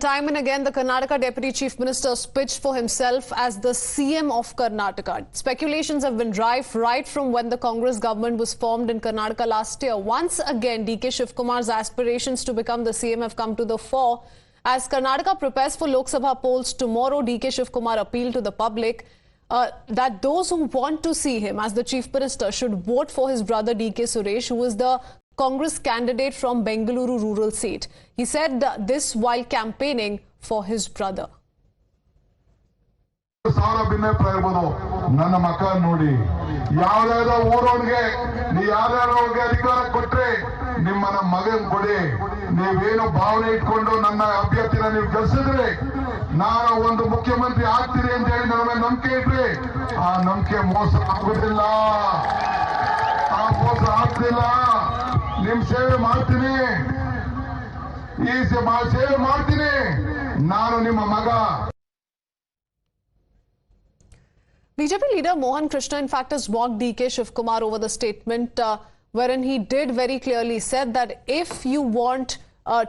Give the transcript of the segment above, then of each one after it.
Time and again, the Karnataka Deputy Chief Minister pitched for himself as the CM of Karnataka. Speculations have been rife right from when the Congress government was formed in Karnataka last year. Once again, DK Shivakumar's aspirations to become the CM have come to the fore. As Karnataka prepares for Lok Sabha polls tomorrow, DK Shivakumar appealed to the public that those who want to see him as the Chief Minister should vote for his brother DK Suresh, who is the Congress candidate from Bengaluru rural seat. He said this while campaigning for his brother. ನನ್ನ ಮಕ್ಕ ನೋಡಿ ಯಾವ್ದಾದ್ರು ಊರವನಿಗೆ ನೀ ಯಾರ್ಯಾರಿಗೆ ಅಧಿಕಾರ ಕೊಟ್ರೆ ನಿಮ್ಮನ್ನ ಮಗನ್ ಕೊಡಿ ನೀವೇನು ಭಾವನೆ ಇಟ್ಕೊಂಡು ನನ್ನ ಅಭ್ಯರ್ಥಿನ ನೀವು ಗೆಲ್ಸಿದ್ರೆ ನಾನು ಒಂದು ಮುಖ್ಯಮಂತ್ರಿ ಆಗ್ತೀನಿ ಅಂತ ಹೇಳಿ ನನ್ನ ಮೇಲೆ ನಂಬಿಕೆ ಇಟ್ರೆ ಆ ನಂಬಿಕೆ ಮೋಸ ಆಗುದಿಲ್ಲ ಆ ಮೋಸ ಆಗ್ತಿಲ್ಲ ನಿಮ್ ಸೇವೆ ಮಾಡ್ತೀನಿ ಈ ಸೇವೆ ಮಾಡ್ತೀನಿ ನಾನು ನಿಮ್ಮ ಮಗ. BJP leader Mohan Krishna, in fact, has mocked DK Shivakumar over the statement wherein he did very clearly said that if you want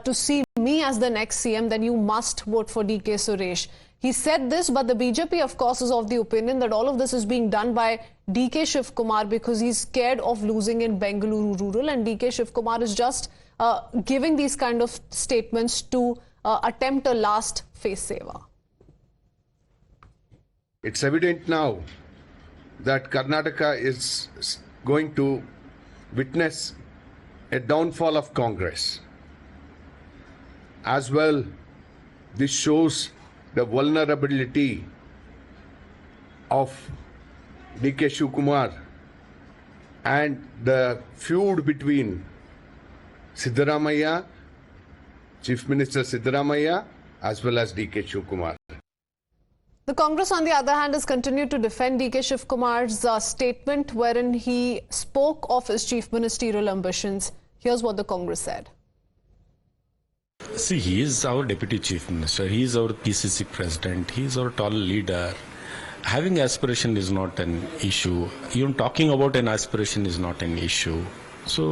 to see me as the next CM, then you must vote for DK Suresh. He said this, but the BJP, of course, is of the opinion that all of this is being done by DK Shivakumar because he's scared of losing in Bengaluru rural, and DK Shivakumar is just giving these kind of statements to attempt a last face saver. It's evident now that Karnataka is going to witness a downfall of Congress. As well, this shows the vulnerability of DK Shivakumar and the feud between Siddaramaiah, Chief Minister Siddaramaiah, as well as DK Shivakumar. The Congress, on the other hand, has continued to defend DK Shivakumar's statement wherein he spoke of his chief ministerial ambitions. Here's what the Congress said. See, he is our deputy chief minister. He is our PCC president. He is our tall leader. Having aspiration is not an issue. Even talking about an aspiration is not an issue. So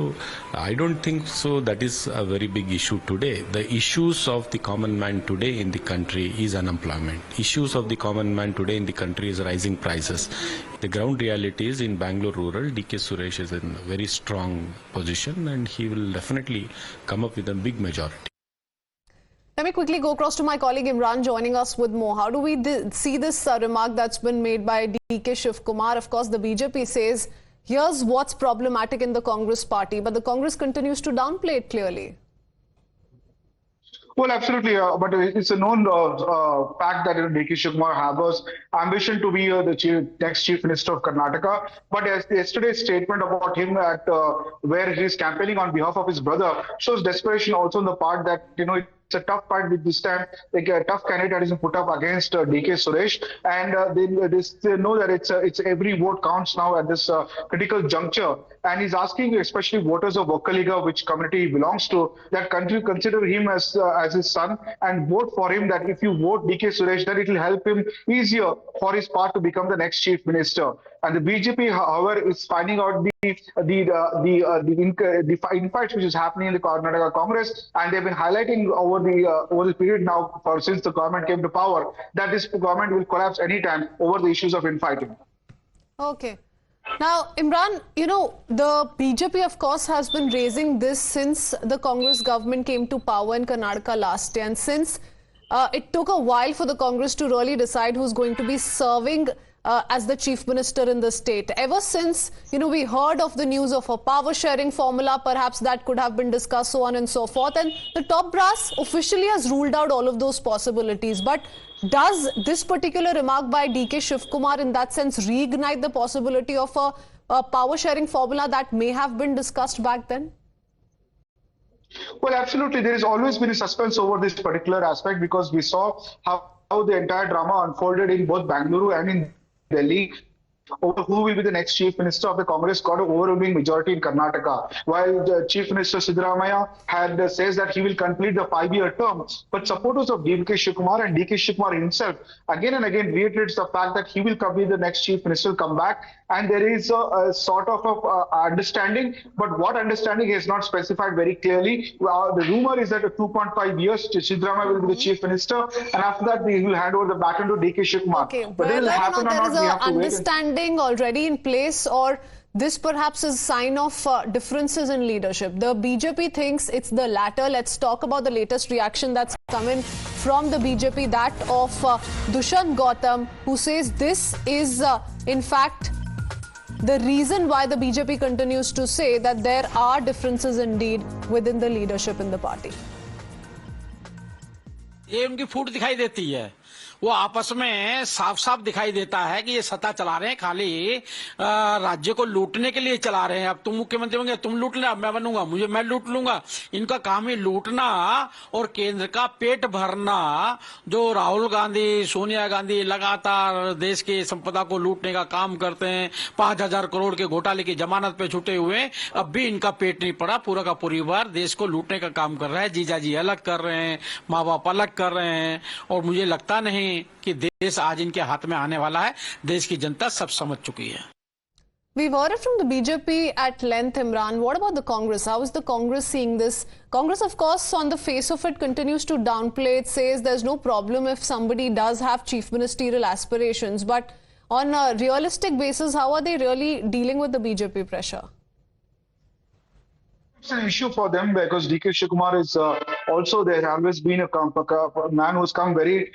I don't think so that is a very big issue today. The issues of the common man today in the country is unemployment. Issues of the common man today in the country is rising prices. The ground reality is in Bengaluru rural, DK Suresh is in a very strong position and he will definitely come up with a big majority. Let me quickly go across to my colleague Imran joining us with more. How do we see this remark that's been made by DK Shivakumar? Of course, the BJP says here's what's problematic in the Congress party, but the Congress continues to downplay it clearly. Well, absolutely, but it's a known fact that DK Shivakumar has ambition to be the next Chief Minister of Karnataka. But yesterday's statement about him at where he's campaigning on behalf of his brother shows desperation also on the part that, it's a tough fight with this time, like a tough candidate that is put up against DK Suresh, and they know that it's every vote counts now at this critical juncture, and he's asking especially voters of Vokkaliga, which community he belongs to, that country consider him as his son and vote for him. That if you vote DK Suresh, then it will help him easier for his part to become the next chief minister. And the BJP, however, is finding out the infights which is happening in the Karnataka Congress, and they've been highlighting over the period now since the government came to power that this government will collapse anytime over the issues of infighting. Okay. Now, Imran, the BJP, of course, has been raising this since the Congress government came to power in Karnataka last year, and since it took a while for the Congress to really decide who's going to be serving as the chief minister in the state. Ever since, we heard of the news of a power sharing formula, perhaps that could have been discussed, so on and so forth. And the top brass officially has ruled out all of those possibilities. But does this particular remark by DK Shivakumar in that sense reignite the possibility of a power sharing formula that may have been discussed back then? Well, absolutely. There has always been a suspense over this particular aspect because we saw how the entire drama unfolded in both Bengaluru and in Delhi. over who will be the next chief minister of the Congress got an overwhelming majority in Karnataka. While the Chief Minister Siddaramaiah had says that he will complete the 5-year term, but supporters of DK Shivakumar and DK Shivakumar himself again and again reiterates the fact that he will be the next chief minister, come back, and there is a sort of understanding, but what understanding is not specified very clearly. The rumor is that 2.5 years Siddaramaiah will be the chief minister, and after that he will hand over the baton to DK Shivakumar. Okay, But it will happen or there not, is we an have to wait. understanding already in place, or this perhaps is a sign of differences in leadership. The BJP thinks it's the latter. Let's talk about the latest reaction that's coming from the BJP, that of Dushyant Gautam, who says this is in fact the reason why the BJP continues to say that there are differences indeed within the leadership in the party. ये उनकी फूट दिखाई देती है, वो आपस में साफ साफ दिखाई देता है कि ये सत्ता चला रहे हैं, खाली राज्य को लूटने के लिए चला रहे हैं। अब तुम मुख्यमंत्री होंगे, तुम लूट ले, अब मैं बनूंगा, मैं लूट लूंगा। इनका काम ही लूटना और केंद्र का पेट भरना। जो राहुल गांधी, सोनिया गांधी लगातार देश की संपदा को लूटने का काम करते हैं, 5,000 करोड़ के घोटाले की जमानत पे छूटे हुए, अब भी इनका पेट नहीं पड़ा। पूरा का परिवार देश को लूटने का काम कर रहा है। जीजाजी अलग कर रहे हैं, माँ बाप अलग कर रहे हैं, और मुझे लगता नहीं कि देश आज इनके हाथ में आने वाला है। देश की जनता सब समझ चुकी है। We've heard it from the BJP at length, Imran. What about the Congress? How is the Congress seeing this? Congress, of course, on the face of it, continues to downplay it, says there's no problem if somebody does have chief ministerial aspirations. But on a realistic basis, how are they really dealing with the BJP pressure? It's an issue for them because DK Shivakumar is also, there has always been a man who's come very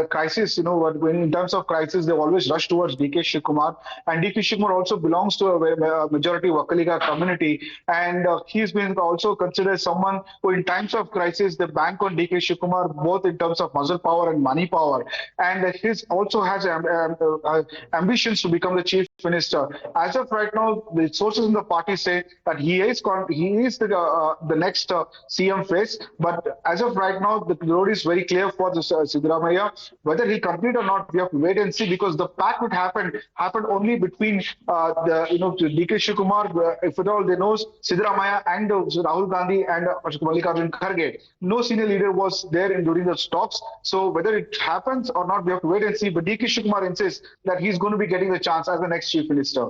crisis, when in terms of crisis, they always rush towards DK Shivakumar. And DK Shivakumar also belongs to a majority Vakaliga community. And he's been also considered someone who in times of crisis, they bank on DK Shivakumar, both in terms of muscle power and money power. And he also has ambitions to become the chief minister. As of right now, the sources in the party say that he is the next CM face, but as of right now, the road is very clear for this Siddaramaiah. Whether he complete or not, we have to wait and see, because the pact would happened only between DK Shivakumar, if at all they know Siddaramaiah and Rahul Gandhi and Mallikarjun Kharge. No senior leader was there during the talks. So whether it happens or not, we have to wait and see. But DK Shivakumar insists that he's going to be getting the chance as the next chief minister.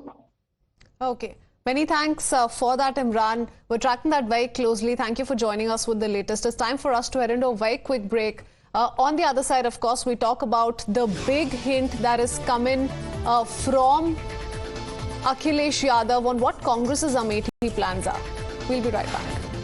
Okay. Many thanks for that, Imran. We're tracking that very closely. Thank you for joining us with the latest. It's time for us to head into a very quick break. On the other side, of course, we talk about the big hint that is coming from Akhilesh Yadav on what Congress's Amethi plans are. We'll be right back.